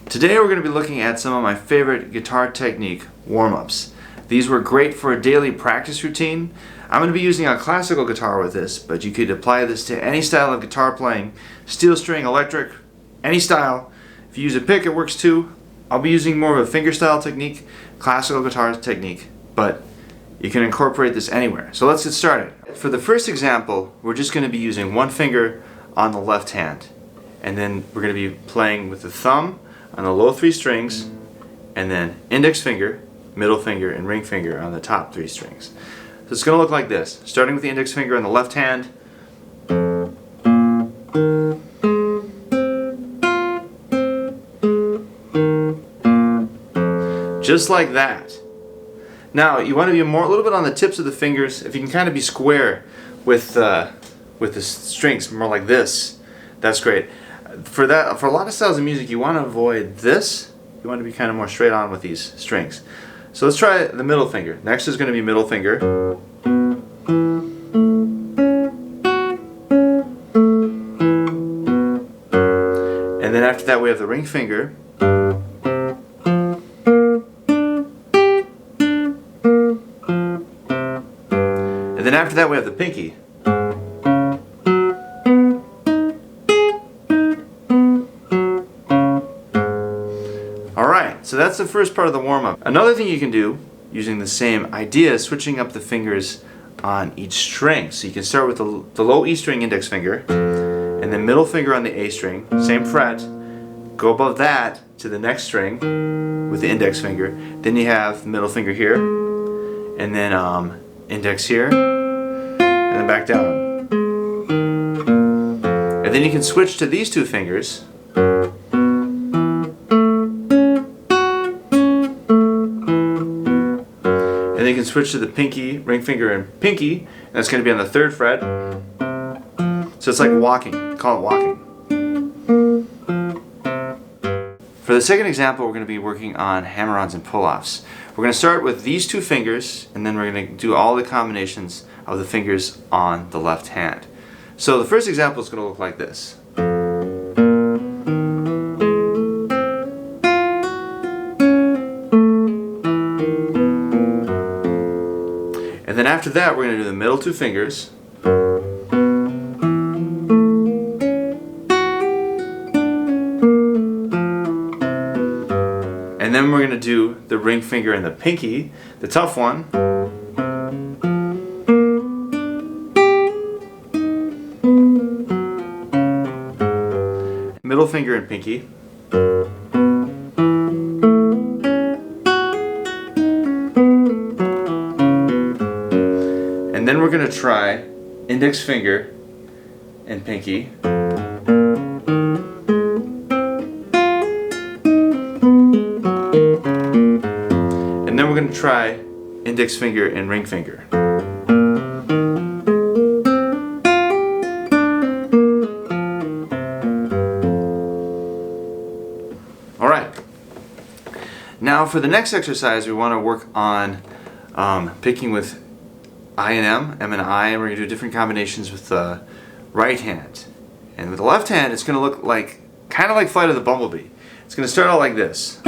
Today we're going to be looking at some of my favorite guitar technique warm-ups. These were great for a daily practice routine. I'm going to be using a classical guitar with this, but you could apply this to any style of guitar playing. Steel string, electric, any style. If you use a pick, it works too. I'll be using more of a fingerstyle technique, classical guitar technique, but you can incorporate this anywhere. So let's get started. For the first example, we're just going to be using one finger on the left hand. And then we're going to be playing with the thumb on the low three strings, and then index finger, middle finger, and ring finger on the top three strings. So it's going to look like this, starting with the index finger on the left hand. Just like that. Now you want to be a little bit on the tips of the fingers. If you can kind of be square with the strings, more like this, that's great. For a lot of styles of music, you want to avoid this. You want to be kind of more straight on with these strings. So let's try the middle finger. Next is going to be middle finger. And then after that we have the ring finger. And then after that we have the pinky. Alright, so that's the first part of the warm-up. Another thing you can do, using the same idea, is switching up the fingers on each string. So you can start with the low E string index finger, and then middle finger on the A string, same fret, go above that to the next string with the index finger, then you have middle finger here, and then index here, and then back down. And then you can switch to these two fingers, and then you can switch to the pinky, ring finger, and pinky, and that's going to be on the third fret. So it's like walking. Call it walking. For the second example, we're going to be working on hammer-ons and pull-offs. We're going to start with these two fingers, and then we're going to do all the combinations of the fingers on the left hand. So the first example is going to look like this. And then after that, we're going to do the middle two fingers. And then we're going to do the ring finger and the pinky, the tough one. Middle finger and pinky. And then we're going to try index finger and pinky. And then we're going to try index finger and ring finger. Alright. Now for the next exercise we want to work on picking with I and M and I, and we're going to do different combinations with the right hand. And with the left hand it's going to look like, kind of like Flight of the Bumblebee. It's going to start out like this.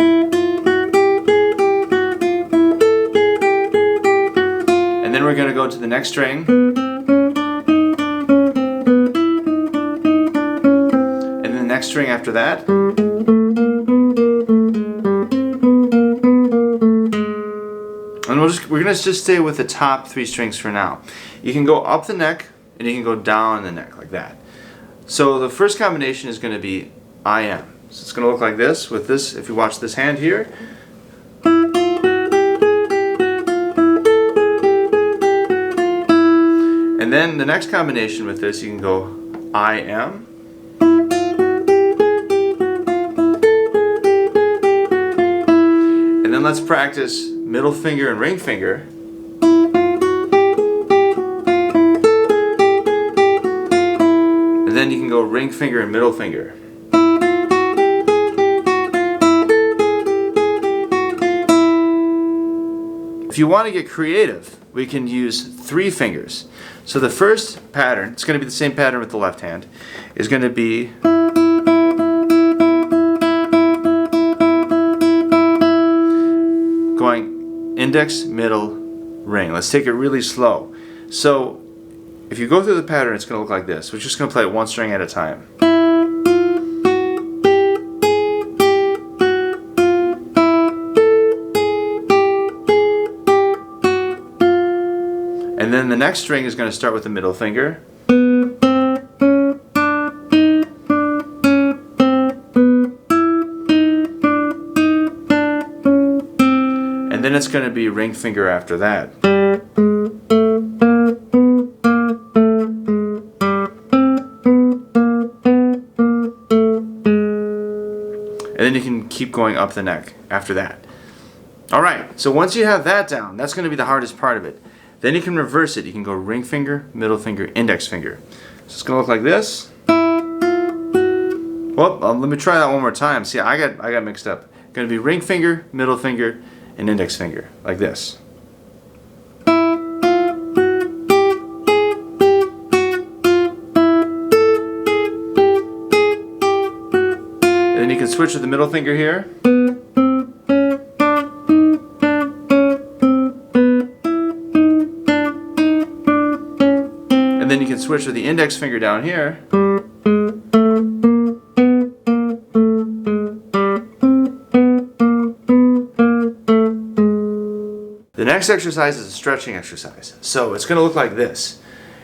And then we're going to go to the next string. And then the next string after that. And we're going to just stay with the top three strings for now. You can go up the neck and you can go down the neck like that. So the first combination is going to be IM. So it's going to look like this with this, if you watch this hand here. And then the next combination with this, you can go IM. And then let's practice middle finger and ring finger. And then you can go ring finger and middle finger. If you want to get creative, we can use three fingers. So the first pattern, it's going to be the same pattern with the left hand, is going to be index, middle, ring. Let's take it really slow. So if you go through the pattern, it's going to look like this. We're just going to play it one string at a time. And then the next string is going to start with the middle finger. And then it's going to be ring finger after that. And then you can keep going up the neck after that. Alright, so once you have that down, that's going to be the hardest part of it. Then you can reverse it. You can go ring finger, middle finger, index finger. So it's going to look like this. Well, let me try that one more time. See, I got mixed up. Going to be ring finger, middle finger, and index finger, like this. And then you can switch to the middle finger here. And then you can switch to the index finger down here. The next exercise is a stretching exercise. So it's going to look like this.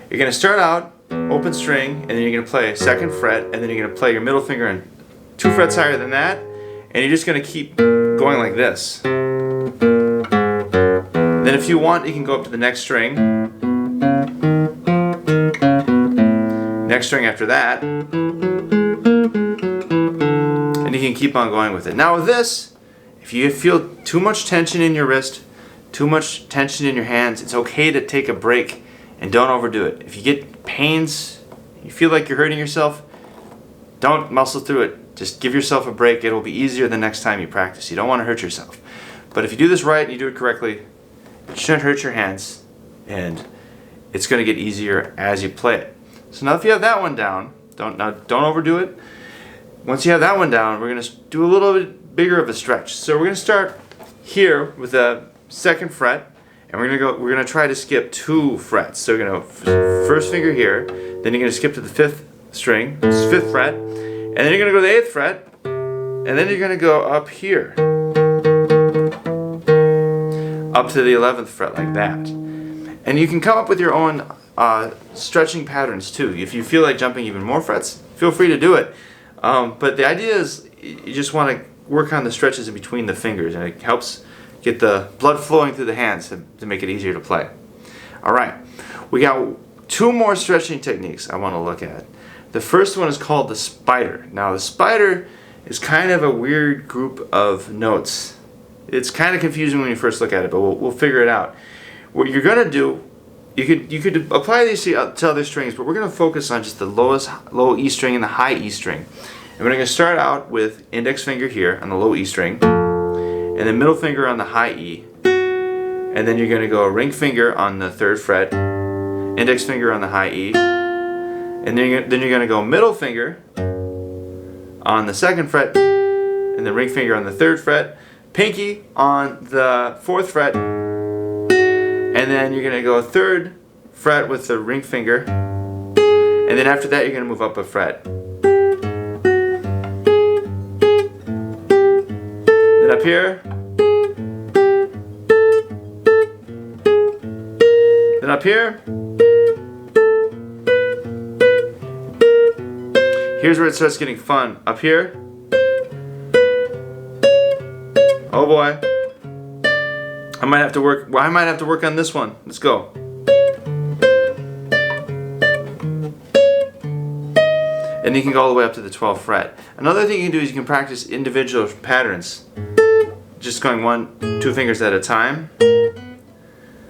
You're going to start out open string, and then you're going to play second fret, and then you're going to play your middle finger and 2 frets higher than that, and you're just going to keep going like this. Then if you want, you can go up to the next string, next string after that, and you can keep on going with it. Now with this, if you feel too much tension in your wrist, too much tension in your hands, it's okay to take a break and don't overdo it. If you get pains, you feel like you're hurting yourself, don't muscle through it. Just give yourself a break. It will be easier the next time you practice. You don't want to hurt yourself. But if you do this right and you do it correctly, it shouldn't hurt your hands, and it's going to get easier as you play it. So now if you have that one down, don't overdo it. Once you have that one down, we're going to do a little bit bigger of a stretch. So we're going to start here with the second fret, and we're going to try to skip 2 frets. So we're going to first finger here, then you're going to skip to the 5th string, 5th fret, and then you're going to go to the 8th fret, and then you're going to go up here, up to the 11th fret like that. And you can come up with your own stretching patterns too. If you feel like jumping even more frets, feel free to do it. But the idea is you just want to work on the stretches in between the fingers, and it helps get the blood flowing through the hands to make it easier to play. Alright, we got 2 more stretching techniques I want to look at. The first one is called the spider. Now the spider is kind of a weird group of notes. It's kind of confusing when you first look at it, but we'll figure it out. What you're going to do, you could apply these to other strings, but we're going to focus on just the low E string and the high E string. And we're going to start out with index finger here on the low E string, and then middle finger on the high E, and then you're going to go ring finger on the 3rd fret, index finger on the high E, and then you're going to go middle finger on the 2nd fret, and then ring finger on the 3rd fret, pinky on the 4th fret, and then you're going to go 3rd fret with the ring finger, and then after that you're going to move up a fret. Then up here, then up here. Here's where it starts getting fun. Up here. Oh boy. I might have to work on this one. Let's go. And you can go all the way up to the 12th fret. Another thing you can do is you can practice individual patterns. Just going 1, 2 fingers at a time.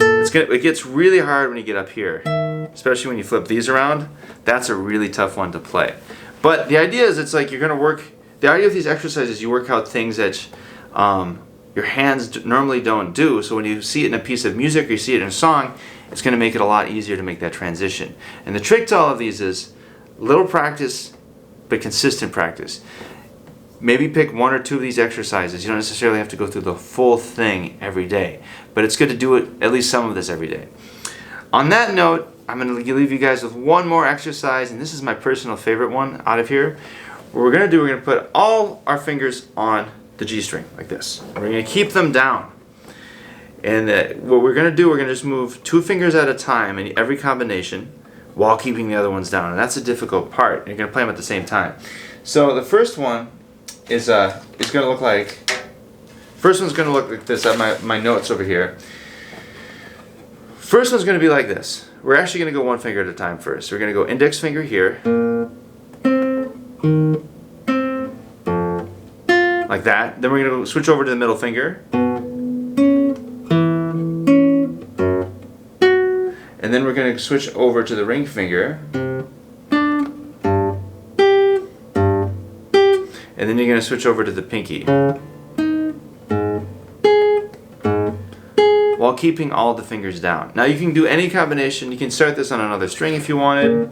It gets really hard when you get up here, especially when you flip these around. That's a really tough one to play. But the idea is, it's like you're going to work. The idea of these exercises, you work out things that your hands normally don't do. So when you see it in a piece of music or you see it in a song, it's going to make it a lot easier to make that transition. And the trick to all of these is little practice, but consistent practice. maybe pick one or two of these exercises. You don't necessarily have to go through the full thing every day, but it's good to do it, at least some of this every day. On that note, I'm going to leave you guys with one more exercise, and this is my personal favorite one out of here. What we're going to put all our fingers on the G string like this. We're going to keep them down. And what we're going to do, we're going to just move 2 fingers at a time in every combination while keeping the other ones down. And that's a difficult part. You're going to play them at the same time. So the first one is going to look like, first one's going to look like this. I have my notes over here. First one's going to be like this. We're actually going to go 1 finger at a time first. We're going to go index finger here. Like that. Then we're going to switch over to the middle finger. And then we're going to switch over to the ring finger. And then you're going to switch over to the pinky. While keeping all the fingers down. Now you can do any combination. You can start this on another string if you wanted.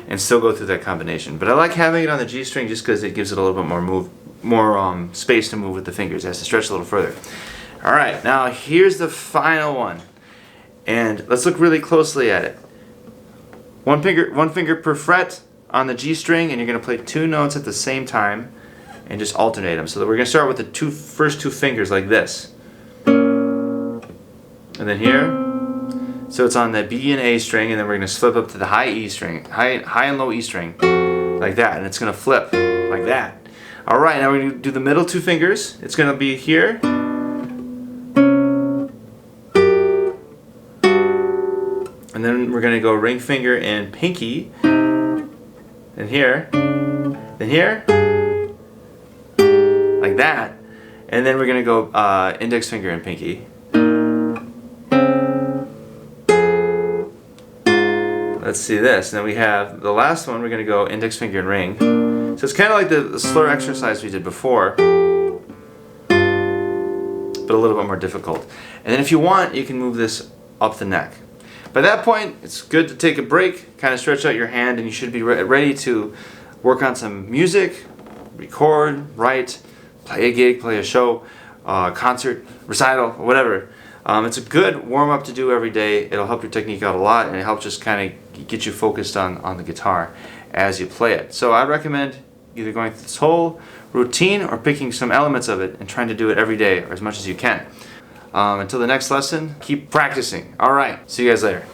And still go through that combination. But I like having it on the G string just because it gives it a little bit more space to move with the fingers. It has to stretch a little further. Alright, now here's the final one. And let's look really closely at it. One finger per fret on the G string, and you're going to play 2 notes at the same time and just alternate them. So that we're going to start with the first 2 fingers like this. And then here. So it's on the B and A string, and then we're going to flip up to the high E string, high and low E string, like that. And it's going to flip like that. Alright, now we're going to do the middle 2 fingers. It's going to be here. And then we're going to go ring finger and pinky. And here. Then here. Like that. And then we're going to go index finger and pinky. Let's see this. And then we have the last one, we're going to go index finger and ring. So it's kind of like the slur exercise we did before, but a little bit more difficult. And then if you want, you can move this up the neck. By that point, it's good to take a break, kind of stretch out your hand, and you should be ready to work on some music, record, write, play a gig, play a show, concert, recital, whatever. It's a good warm-up to do every day. It'll help your technique out a lot, and it helps just kind of get you focused on the guitar as you play it. So I recommend either going through this whole routine or picking some elements of it and trying to do it every day or as much as you can. Until the next lesson, keep practicing. Alright, see you guys later.